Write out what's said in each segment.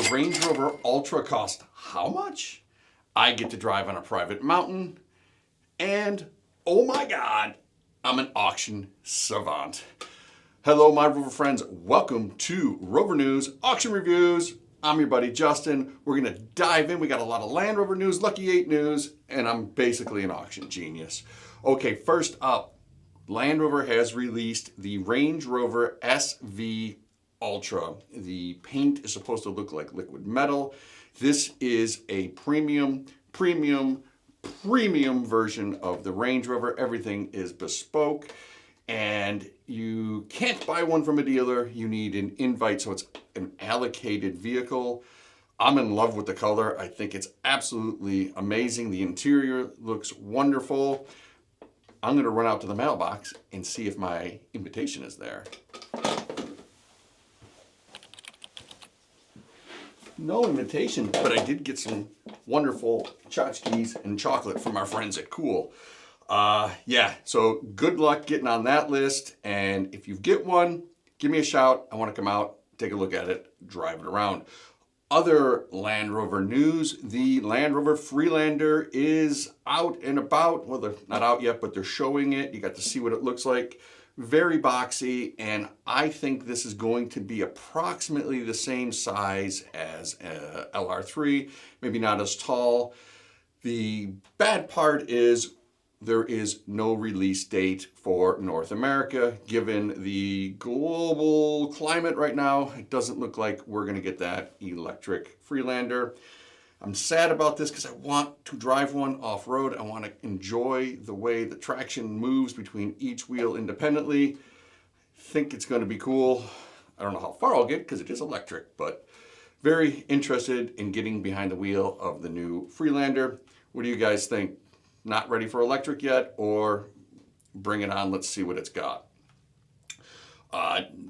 the Range Rover Ultra cost how much? I get to drive on a private mountain, and oh my God, I'm an auction savant. Hello, my Rover friends. Welcome to Rover News Auction Reviews. I'm your buddy Justin. We're gonna dive in. We got a lot of Land Rover news, Lucky 8 news, and I'm basically an auction genius. Okay, first up, Land Rover has released the Range Rover SV Ultra. The paint is supposed to look like liquid metal. This is a premium version of the Range Rover. Everything is bespoke, and you can't buy one from a dealer. You need an invite, so it's an allocated vehicle. I'm in love with the color. I think it's absolutely amazing. The interior looks wonderful. I'm going to run out to the mailbox and see if my invitation is there. No invitation, but I did get some wonderful tchotchkes and chocolate from our friends at Cool. Yeah, so good luck getting on that list. And if you get one, give me a shout. I want to come out, take a look at it, drive it around. Other Land Rover news, the Land Rover Freelander is out and about. Well, they're not out yet, but they're showing it. You got to see what it looks like. Very boxy, and I think this is going to be approximately the same size as LR3, maybe not as tall. The bad part is there is no release date for North America. Given the global climate right now, it doesn't look like we're going to get that electric Freelander. I'm sad about this because I want to drive one off-road. I want to enjoy the way the traction moves between each wheel independently. Think it's going to be cool. I don't know how far I'll get because it is electric, but very interested in getting behind the wheel of the new Freelander. What do you guys think? Not ready for electric yet, or bring it on, let's see what it's got.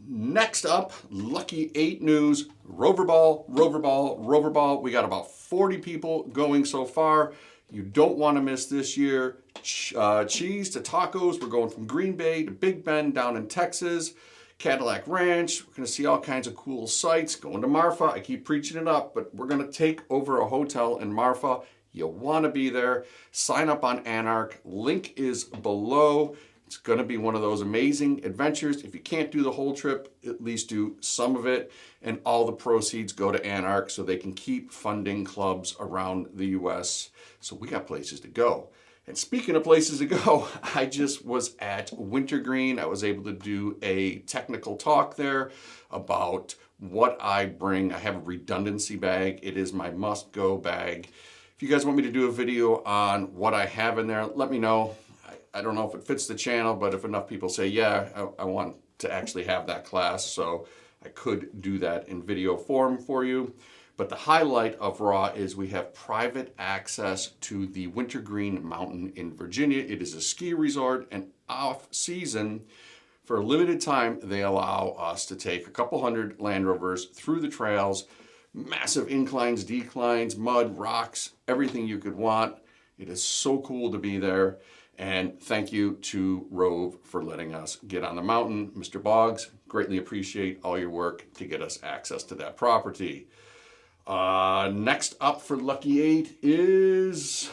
Next up, Lucky 8 news, Roverball. We got about 40 people going so far. You don't want to miss this year. Cheese to tacos. We're going from Green Bay to Big Bend down in Texas. Cadillac Ranch. We're going to see all kinds of cool sights. Going to Marfa. I keep preaching it up, but we're going to take over a hotel in Marfa. You want to be there. Sign up on Anarch. Link is below. It's going to be one of those amazing adventures. If you can't do the whole trip, at least do some of it. And all the proceeds go to Anarch so they can keep funding clubs around the U.S. So we got places to go. And speaking of places to go, I just was at Wintergreen. I was able to do a technical talk there about what I bring. I have a redundancy bag. It is my must-go bag. If you guys want me to do a video on what I have in there, let me know. I don't know if it fits the channel, but if enough people say, yeah, I want to actually have that class, so I could do that in video form for you. But the highlight of Raw is we have private access to the Wintergreen Mountain in Virginia. It is a ski resort, and off season, for a limited time, they allow us to take a couple hundred Land Rovers through the trails. Massive inclines, declines, mud, rocks, everything you could want. It is so cool to be there. And thank you to Rove for letting us get on the mountain. Mr. Boggs, greatly appreciate all your work to get us access to that property. Next up for Lucky 8 is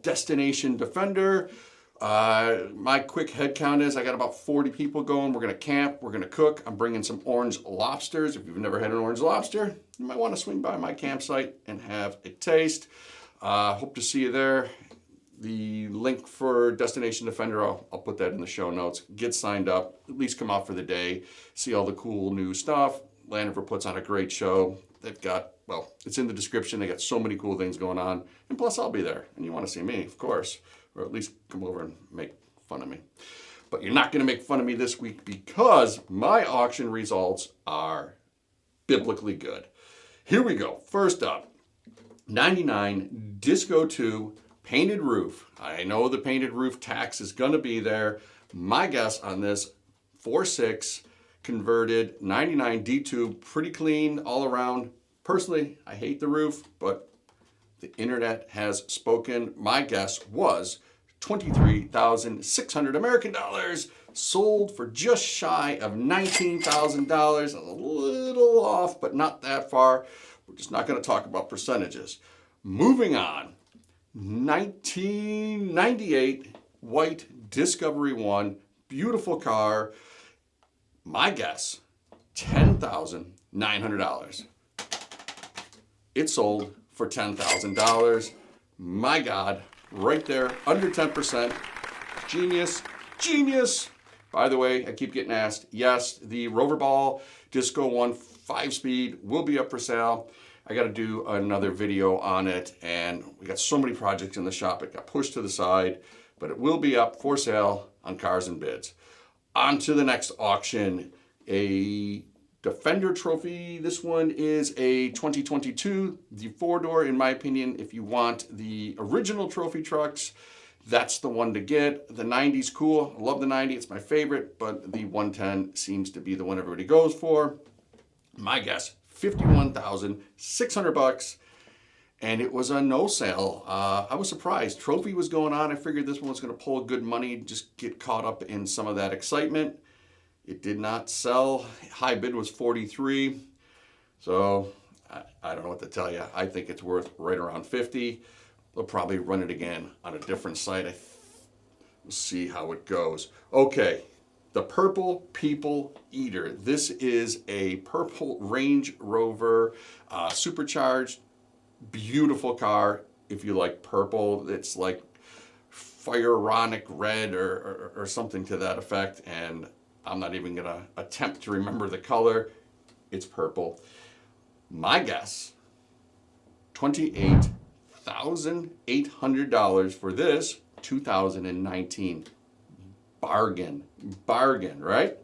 Destination Defender. My quick head count is I got about 40 people going. We're going to camp. We're going to cook. I'm bringing some orange lobsters. If you've never had an orange lobster, you might want to swing by my campsite and have a taste. Hope to see you there. The link for Destination Defender, I'll put that in the show notes. Get signed up. At least come out for the day. See all the cool new stuff. Land Rover puts on a great show. They've got, well, it's in the description. They got so many cool things going on. And plus, I'll be there. And you want to see me, of course. Or at least come over and make fun of me. But you're not going to make fun of me this week because my auction results are biblically good. Here we go. First up, 99 Disco 2 painted roof. I know the painted roof tax is going to be there. My guess on this, 4.6 converted 99 D2, pretty clean all around. Personally, I hate the roof, but the internet has spoken. My guess was 23,600 American dollars, sold for just shy of $19,000. A little off, but not that far. We're just not going to talk about percentages. Moving on, 1998 white Discovery 1, beautiful car. My guess, $10,900. It sold for $10,000. My God, right there, under 10%. Genius, genius. By the way, I keep getting asked, yes, the Roverball Disco 1 5-speed will be up for sale. I got to do another video on it, and we got so many projects in the shop, it got pushed to the side, but it will be up for sale on Cars and Bids. On to the next auction, a Defender trophy. This one is a 2022, the 4-door. In my opinion, if you want the original trophy trucks, that's the one to get. The 90's cool. I love the 90. It's my favorite, but the 110 seems to be the one everybody goes for. My guess, $51,600, and it was a no sale. I was surprised. Trophy was going on. I figured this one was going to pull good money, just get caught up in some of that excitement. It did not sell. High bid was 43. So I don't know what to tell you. I think it's worth right around 50. They'll probably run it again on a different site. We'll see how it goes. Okay, the Purple People Eater. This is a purple Range Rover supercharged. Beautiful car. If you like purple, it's like Fironic red or something to that effect. And I'm not even going to attempt to remember the color. It's purple. My guess, $28,800 for this 2019. Bargain, right?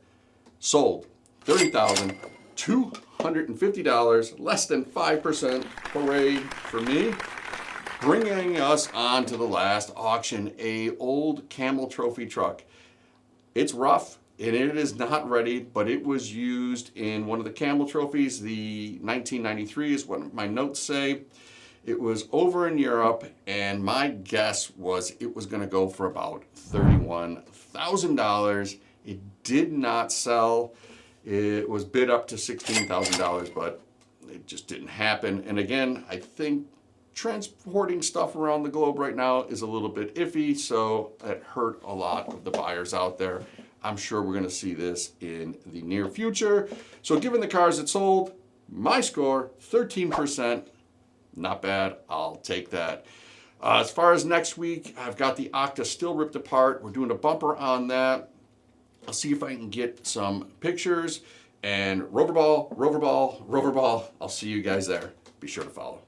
Sold $30,250, less than 5%. Hooray for me. Bringing us on to the last auction, a old Camel Trophy truck. It's rough. And it is not ready, but it was used in one of the Camel trophies. The 1993 is what my notes say. It was over in Europe, and my guess was it was going to go for about $31,000. It did not sell. It was bid up to $16,000, but it just didn't happen. And again, I think transporting stuff around the globe right now is a little bit iffy, so it hurt a lot of the buyers out there. I'm sure we're going to see this in the near future. So given the cars that sold, my score, 13%. Not bad. I'll take that. As far as next week, I've got the Octa still ripped apart. We're doing a bumper on that. I'll see if I can get some pictures. And Roverball. I'll see you guys there. Be sure to follow.